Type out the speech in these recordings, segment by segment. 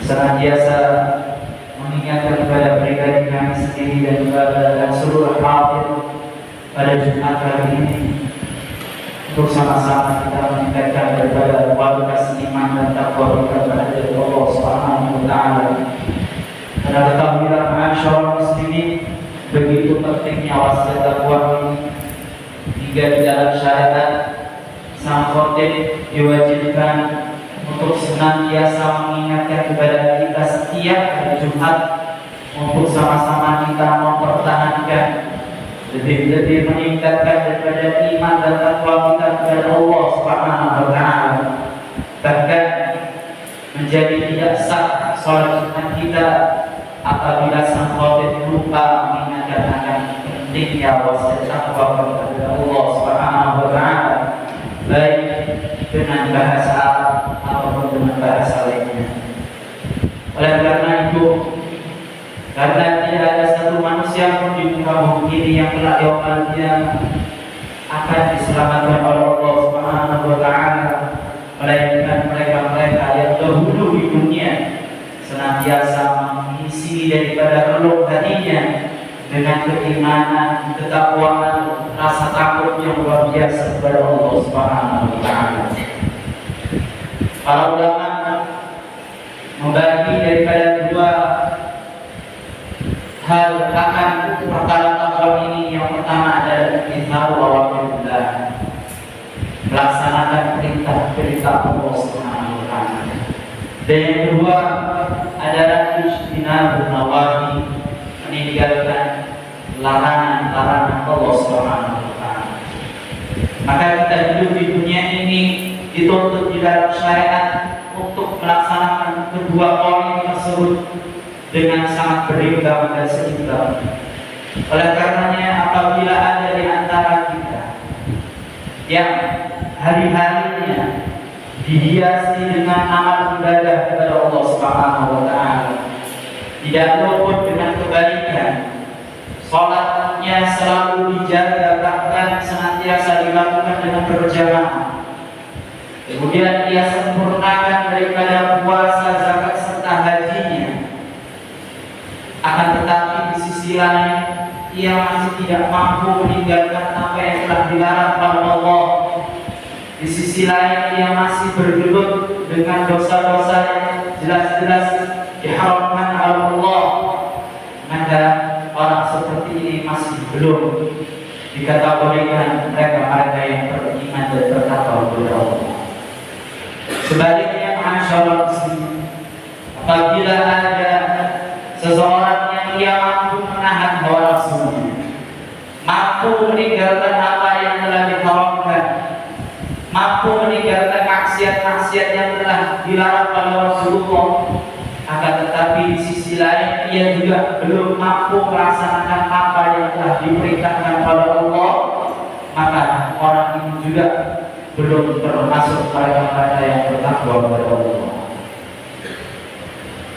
senantiasa mengingatkan kepada pribadi kami sendiri dan juga kepada seluruh hadir pada Jumat kali ini untuk sama-sama kita meningkatkan daripada kualitas iman dan takwa kita kepada Allah Subhanahu wa taala. Karena ketahuilah ma'asyiral muslimin, begitu pentingnya wasiat takwa ini hingga di dalam syahadat sang khotib diwajibkan untuk senantiasa mengingatkan kepada kita setiap hari Jumat untuk sama-sama kita mempertahankan lebih meningkatkan daripada iman dan takwa kita kepada Allah Subhanahu wa taala. Bahkan menjadi tidak sah salat Jumat kita apabila sang khatib lupa mengingatkan akan pentingnya wasiat takwa kepada Allah Subhanahu wa taala. Baik dengan bahasa Arab ataupun dengan bahasa lainnya. Oleh karena itu, karena tidak ada satu manusia pun di muka bumi ini yang kelak yaumul qiyamah akan diselamatkan oleh Allah Subhanahu wa taala, melainkan mereka-mereka yang dahulu di dunia senantiasa mengisi daripada relung hatinya dengan keimanan, ketakwaan, rasa takut yang luar biasa kepada Allah Subhanahu wa taala. Para ulama membagi daripada dua hal akan perkara takwa ini. Yang pertama adalah izhar awamirillah, melaksanakan perintah-perintah Allah Subhanahu wa taala. Dan yang kedua adalah ijtinabun nawahi, meninggalkan larangan-larangan Allah Subhanahu wa taala. Maka kita hidup di dunia ini dituntut di dalam syariat untuk melaksanakan kedua poin tersebut dengan sangat berimbang dan seimbang. Oleh karenanya, apabila ada di antara kita yang hari-harinya dihiasi dengan amal ibadah kepada Allah Subhanahu wa taala, tidak luput dengan kebaikan, salatnya selalu dijaga, bahkan senantiasa dilakukan dengan berjamaah, kemudian ia sempurnakan daripada puasa, zakat serta hajinya, akan tetapi di sisi lain ia masih tidak mampu meninggalkan apa yang telah dilarang oleh Allah. Di sisi lain ia masih bergelut dengan dosa-dosa yang jelas-jelas diharamkan oleh Allah. Maka orang seperti ini masih belum dikategorikan mereka-mereka yang beriman dan bertakwa kepada Allah. Sebaliknya, masyaallah muslimin, apabila ada seseorang yang ia mampu menahan hawa nafsunya, mampu meninggalkan apa yang telah diharamkan, mampu meninggalkan maksiat-maksiat yang telah dilarang oleh Rasulullah, akan tetapi di sisi lain ia juga belum mampu melaksanakan apa yang telah diperintahkan oleh Allah, maka orang ini juga belum termasuk mereka yang bertakwa kepada Allah.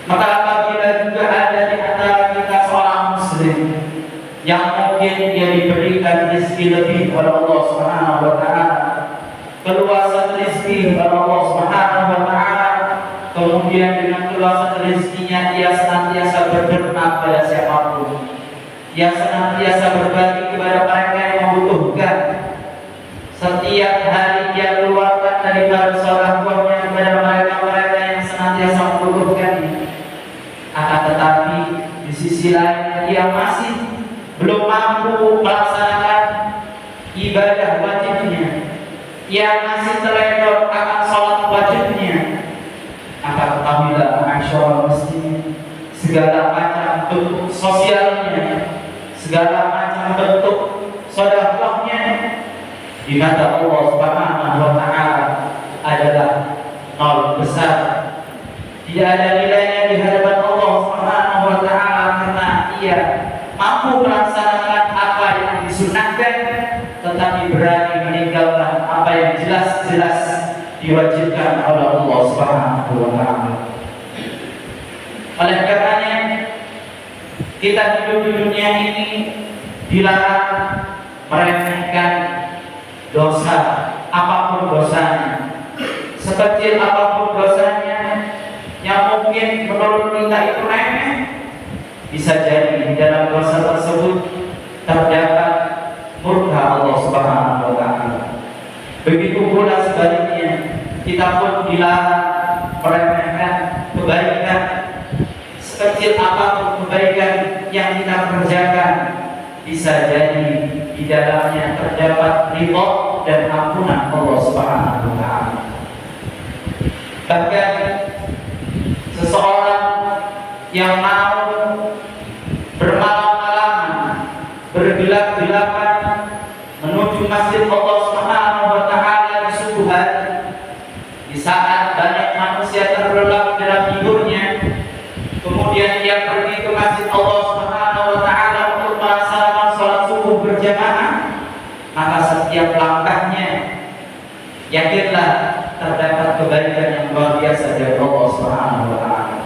Maka apabila juga ada di antara kita seorang muslim yang mungkin dia diberikan rezeki lebih oleh Allah Subhanahu wa taala, keluasan rezeki oleh Allah Subhanahu wa taala, kemudian dengan keluasan rezekinya dia senantiasa berderma pada siapapun, dia senantiasa berbagi kepada mereka yang membutuhkan, setiap hari dia keluarkan daripada sedekahnya kepada mereka-mereka yang senantiasa membutuhkannya. Akan tetapi di sisi lain dia masih belum mampu melaksanakan ibadah wajibnya, ia masih terlena akan sholat wajibnya. Maka ketahuilah masyaallah muslimin, segala macam bentuk sosialnya, segala macam bentuk sedekahnya di mata Allah Subhanahu wa taala adalah nol besar. Tidak ada nilainya di hadapan Allah Subhanahu wa taala karena ia mampu melaksanakan apa yang disunahkan, tetapi berani meninggalkan apa yang jelas-jelas diwajibkan oleh Allah Subhanahu wa taala. Oleh karenanya kita hidup di dunia ini dilarang meremehkan dosa, apapun dosanya, sekecil apapun dosanya yang mungkin menurut kita itu remeh, bisa jadi di dalam dosa tersebut terdapat murka Allah Subhanahu wa taala. Begitu pula sebaliknya, kita pun dilarang meremehkan kebaikan, sekecil apapun kebaikan yang kita kerjakan, bisa jadi di dalamnya terdapat ridha dan ampunan Allah Subhanahu wa taala. Bahkan seseorang yang mau bermalam-malaman, bergelap-gelapan menuju masjid Allah Subhanahu wa taala di subuh hari, di saat banyak manusia terlelap dalam tidurnya, kemudian dia pergi ke masjid Allah Subhanahu wa taala untuk melaksanakan sholat subuh berjamaah, maka setiap langkahnya yakinlah kebaikan yang luar biasa dari Allah Subhanahu wa taala.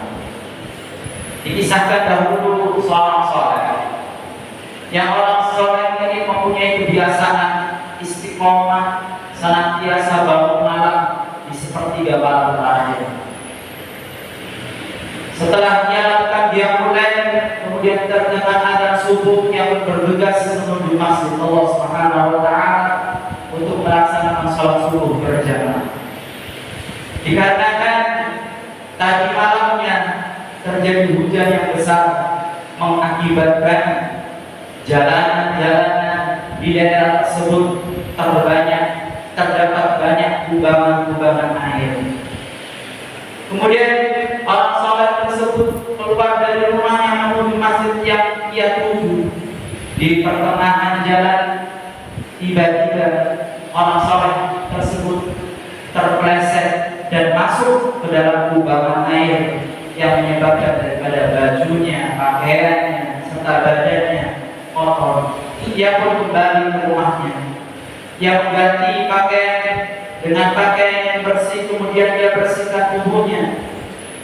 Dikisahkan dahulu seorang saleh. Yang orang saleh ini mempunyai kebiasaan istiqomah, senantiasa bangun malam di sepertiga malam terakhir. Setelah dia lakukan qiyamul lail, kemudian terdengar adzan subuh yang bergegas menuju masjid Allah Subhanahu wa taala untuk melaksanakan salat subuh berjamaah. Dikarenakan tadi malamnya terjadi hujan yang besar mengakibatkan jalanan-jalanan di daerah tersebut terdapat banyak kubangan-kubangan air. Kemudian orang saleh tersebut keluar dari rumahnya menuju masjid yang ia tuju. Di pertengahan jalan, tiba-tiba orang saleh tersebut terpeleset dan masuk ke dalam kubangan air yang menyebabkan daripada bajunya, pakaiannya, serta badannya kotor. Ia pun kembali ke rumahnya. Ia mengganti pakaian dengan pakaian yang bersih, kemudian dia bersihkan tubuhnya.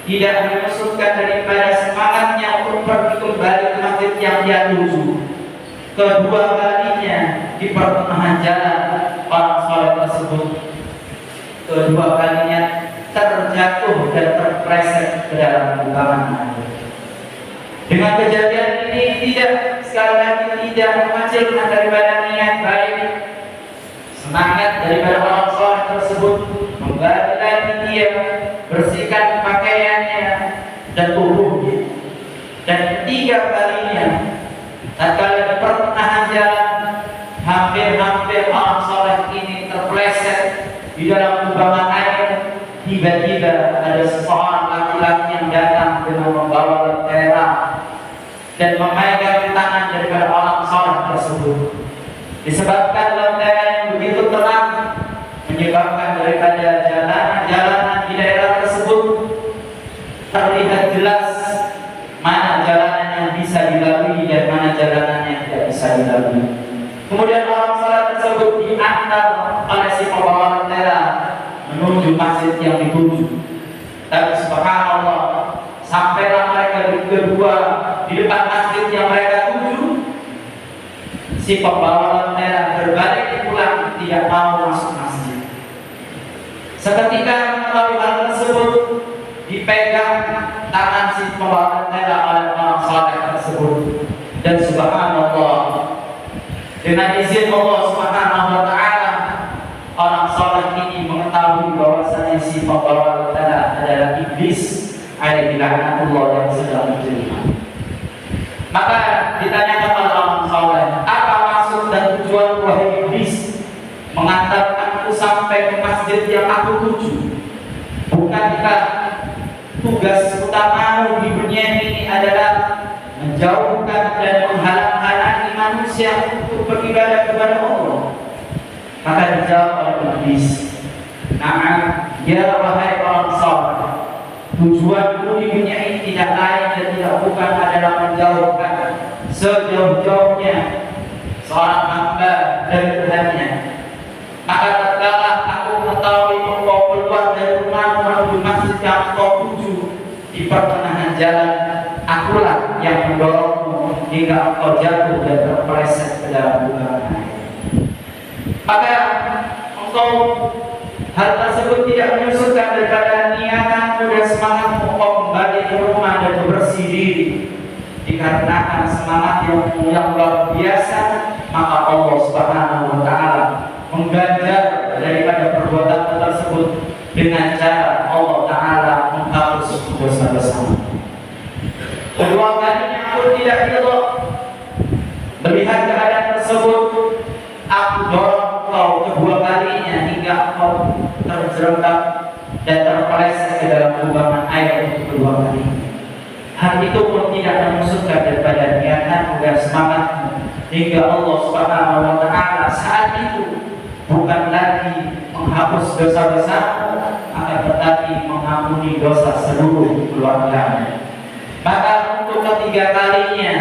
Tidak menyusutkan daripada semangatnya untuk pergi kembali ke masjid yang dia tuju. Kedua kalinya di pertengahan jalan, orang saleh tersebut kedua kalinya terjatuh dan terpleset ke dalam kubangan air. Dengan kejadian ini sekali lagi tidak mengecilkan daripada niat baik, semangat daripada orang saleh tersebut kembali lagi dia bersihkan pakaiannya dan tubuhnya. Dan ketiga kalinya, tatkala di pertengahan jalan, hampir orang saleh ini terpleset di dalam kubangan air. Tiba-tiba ada seorang laki-laki yang datang dengan membawa lentera dan memegang tangan daripada orang saleh tersebut. Disebabkan lentera yang begitu terang, menyebabkan daripada jalanan-jalanan di daerah tersebut terlihat jelas mana jalanan yang bisa dilalui dan mana jalanan yang tidak bisa dilalui. Kemudian orang saleh tersebut diantar oleh si pembawa lentera menuju masjid yang dituju. Tapi subhanallah, sampailah mereka berdua di depan masjid yang mereka tuju, si pembawa lentera berbalik pulang, tidak mau masuk masjid. Seketika mengetahui hal tersebut, dipegang tangan si pembawa lentera oleh orang saleh tersebut. Dan subhanallah, dengan izin Allah Subhanahu wa taala, orang saleh ini mengetahui bahwasanya si pembawa lentera adalah iblis alaihi laknatullah yang sedang menjelma. Maka ditanyakan oleh orang saleh, apa maksud dan tujuan wahai iblis mengantarkanku sampai ke masjid yang aku tuju? Bukankah tugas utamamu di dunia ini adalah menjauhkan dan menghalang-halangi manusia untuk beribadah kepada Allah? Maka dijawab oleh iblis, "Na'am, ya wahai orang saleh, tujuanku di dunia ini tidak lain dan tidak bukan adalah menjauhkan sejauh-jauhnya seorang hamba dari Tuhannya. Maka tatkala aku mengetahui engkau keluar dari rumah menuju masjid yang kau tuju di pertengahan jalan, akulah yang mendorongmu hingga engkau jatuh dan terpeleset ke dalam kubangan air. Maka engkau hal tersebut tidak menyusutkan daripada niatanmu dan semangatmu engkau kembali ke rumah dan bersih diri. Dikarenakan semangat yang luar biasa, maka Allah Subhanahu wa taala mengganjar daripada perbuatan tersebut dengan cara Allah taala menghapus dosa-dosa. Kedua kalinya aku tidak ridho melihat keadaan tersebut. Aku dorong kau kedua kalinya hingga kau terjerembab dan terpeleset ke dalam kubangan air untuk kedua kalinya. Hal itu pun tidak menyusutkan daripada niatan dan semangatmu hingga Allah Subhanahu wa taala saat itu bukan lagi menghapus dosa-dosamu, akan tetapi mengampuni dosa seluruh keluargamu. Maka untuk ketiga kalinya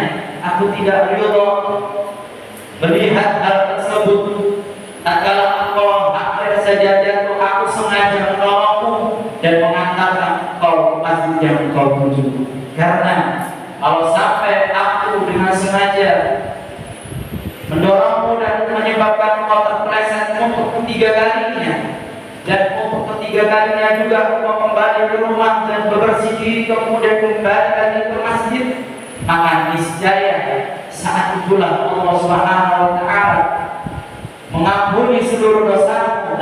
aku tidak ridho melihat hal tersebut. Tatkala engkau hampir saja jatuh, aku sengaja menolongmu dan mengantarkan kau ke masjid yang kau tuju. Karena kalau sampai aku dengan sengaja mendorongmu dan menyebabkan kau terpeleset untuk ketiga kalinya, dan untuk ketiga kalinya juga kau kembali ke rumah dan bebersih diri kemudian kembali lagi ke masjid, maka niscaya saat itulah Allah Subhanahu wa Ta'ala mengampuni seluruh dosamu,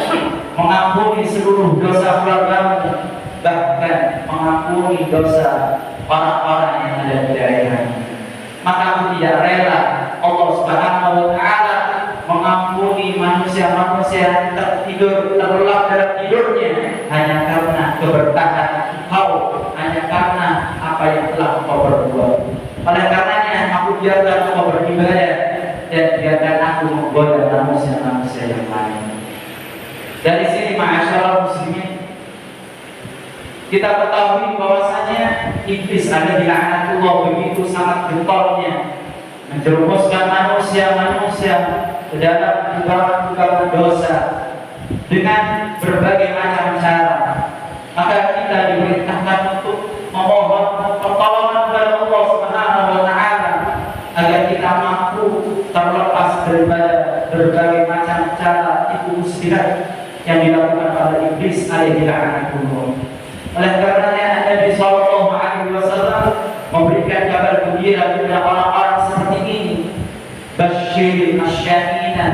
mengampuni seluruh dosa keluargamu, bahkan mengampuni dosa orang-orang yang ada di daerahmu. Maka aku tidak rela Allah Subhanahu wa Ta'ala mengampuni manusia-manusia yang tertidur, terlelap dalam tidurnya hanya karena keberkahan kau, hanya karena apa yang telah kau perbuat. Oleh karenanya aku biarkan kau beribadah dan biarkan aku menggoda manusia-manusia yang lain. Dari sini ma'asyiral muslimin, kita ketahui bahwasanya iblis ada di laknatullah begitu sangat getolnya menjerumuskan manusia-manusia ke dalam tugaran dosa dengan berbagai macam cara. Maka kita diperintahkan untuk memohon pertolongan kepada Allah Subhanahu wa Ta'ala agar kita mampu terlepas daripada berbagai macam cara tipu muslihat yang dilakukan oleh iblis alaihi laknatullah. Oleh karenanya Nabi sallallahu alaihi wasallam memberikan kabar gembira kepada orang-orang seperti ini. Basyiril asyaina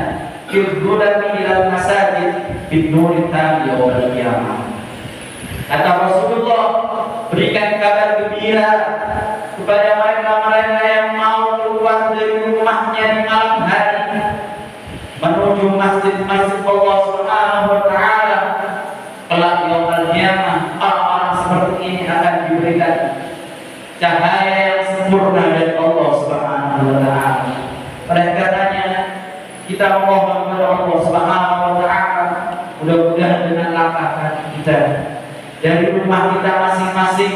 yudhulami ilal masajid bin-nuri tami yaumil qiyamah. Kata Rasulullah, berikan kabar gembira kepada mereka-mereka yang mau keluar dari rumahnya di malam hari menuju masjid-masjid Allah Subhanahu wa Ta'ala. Kelak yaumil qiyamah orang-orang seperti ini akan diberikan cahaya yang sempurna dari Allah Subhanahu wa Ta'ala. Oleh karenanya kita memohon kepada Allah Subhanahu wa Ta'ala, mudah-mudahan dengan langkah kaki kita dari rumah kita masing-masing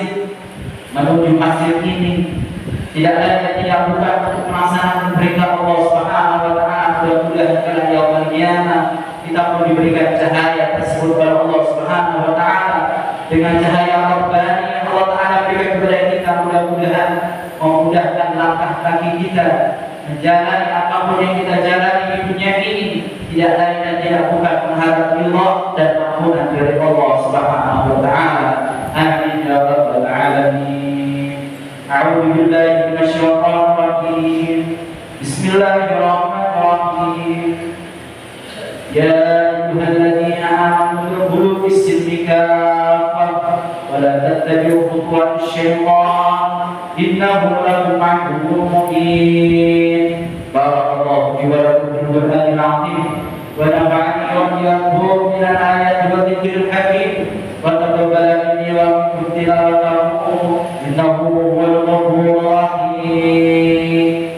menuju masjid ini tidak ada yang tidak bukan untuk melaksanakan perintah Allah Subhanahu wa Ta'ala. Mudah-mudahan kala yaumil qiyamah kita pun diberikan cahaya tersebut oleh Allah Subhanahu wa Ta'ala dengan cahaya Rabbani yang Allah Ta'ala berikan kepada kita. Mudah-mudahan memudahkan langkah kaki kita menjalani apapun yang kita jalani di dunia ini, tidak lain dan tidak bukan mengharap Allah dan ampunan dari Allah Subhanahu wa Ta'ala. Amin ya rabbal alamin. A'udzu billahi minasyaitonir rajim. Bismillahirrahmanirrahim. Ya ayyuhalladzina amanu udkhulu fis-silmi kaffah wa la tattabi'u khutuwatis syaitan innahu lakum aduwwun mubin. Barakallahu li wa lakum fil Qur'anil 'azim wa nafa'ani wa iyyakum minal ayati wa dzikril hakim wa taqabbal minni wa minkum tilawatahu innahu huwal ghafurur rahim.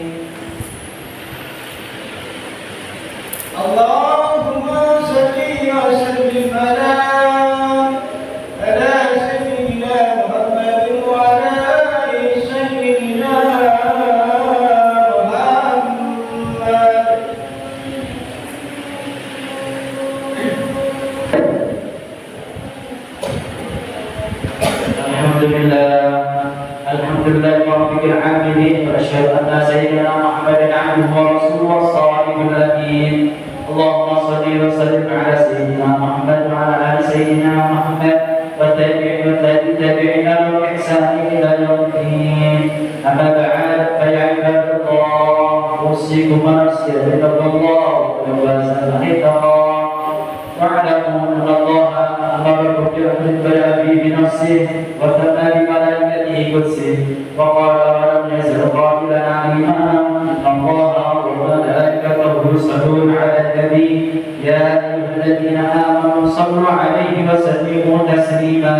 Allahumma shalli wa sallim ala sayyidina Muhammad wa ala ali sayyidina Muhammad. Alhamdulillah rabbil alamin wa asyhadu anna sayyidina Muhammadan 'abduhu wa rasuluhu was-sadiqul amin. Allahumma shalli wa sallim ala sayyidina Muhammad wa ala ali sayyidina Muhammad wa tabi'ina wa ihsani ila yaumiddin. Amma ba'd, fa ya ibadallah, usikum wa nafsi bittaqwallah wa wasallallahu wa'lamu anna Allah amarakum bi amrin bada'a bi nafsihi wa thabata bi malaikatihi qudsihi wa qala wa lam yazal qailan 'aliman inna Allaha wa malaikatahu yusalluna 'alan nabi ya ayyuhalladzina amanu sallu 'alaihi wa sallimu taslima.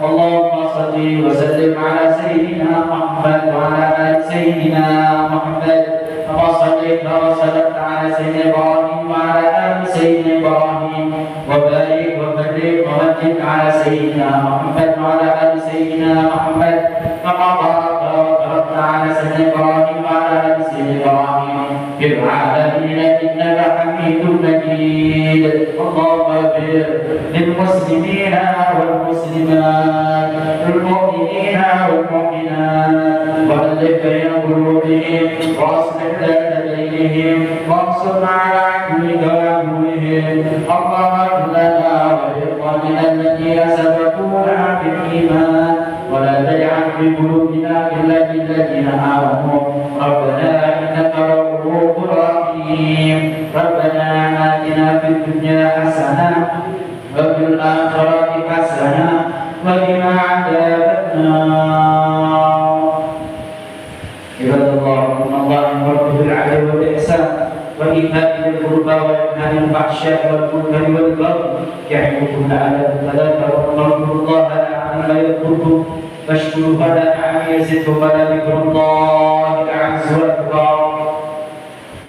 Allahumma shalli wa sallim 'ala sayyidina Muhammad wa 'ala ali sayyidina Muhammad kama shallaita wa sallamta 'ala sayyidina Ibrahim wa 'ala ali sayyidina Ibrahim wa barik wa barik wa majid 'ala sayyidina Muhammad wa 'ala ali sayyidina Muhammad kama barakta wa barakta 'ala sayyidina Ibrahim wa 'ala ali sayyidina Ibrahim fil 'alamin innaka Hamidum Majid. Allahumma ighfir lil muslimina wal muslimat والمحسنات المؤمنين والمؤمنات وألف بين قلوبهم وأصلح ذات بينهم وانصرنا على عدوك وعدوهم اللهم اغفر لنا ولإخواننا الذين سبقونا بالإيمان ولا تجعل في قلوبنا غلا للذين آمنوا ربنا إنك رؤوف رحيم ربنا آتنا في الدنيا حسنة وفي الآخرة حسنة وقنا عذاب النار. عباد الله إن الله يأمر بالعدل والإحسان وإيتاء ذي القربى وينهى عن الفحشاء والمنكر والبغي يعظكم لعلكم تذكرون واذكروا الله لعلكم يذكركم واشكروا على نعمه يزدكم ولذكر الله أعز وأكبر.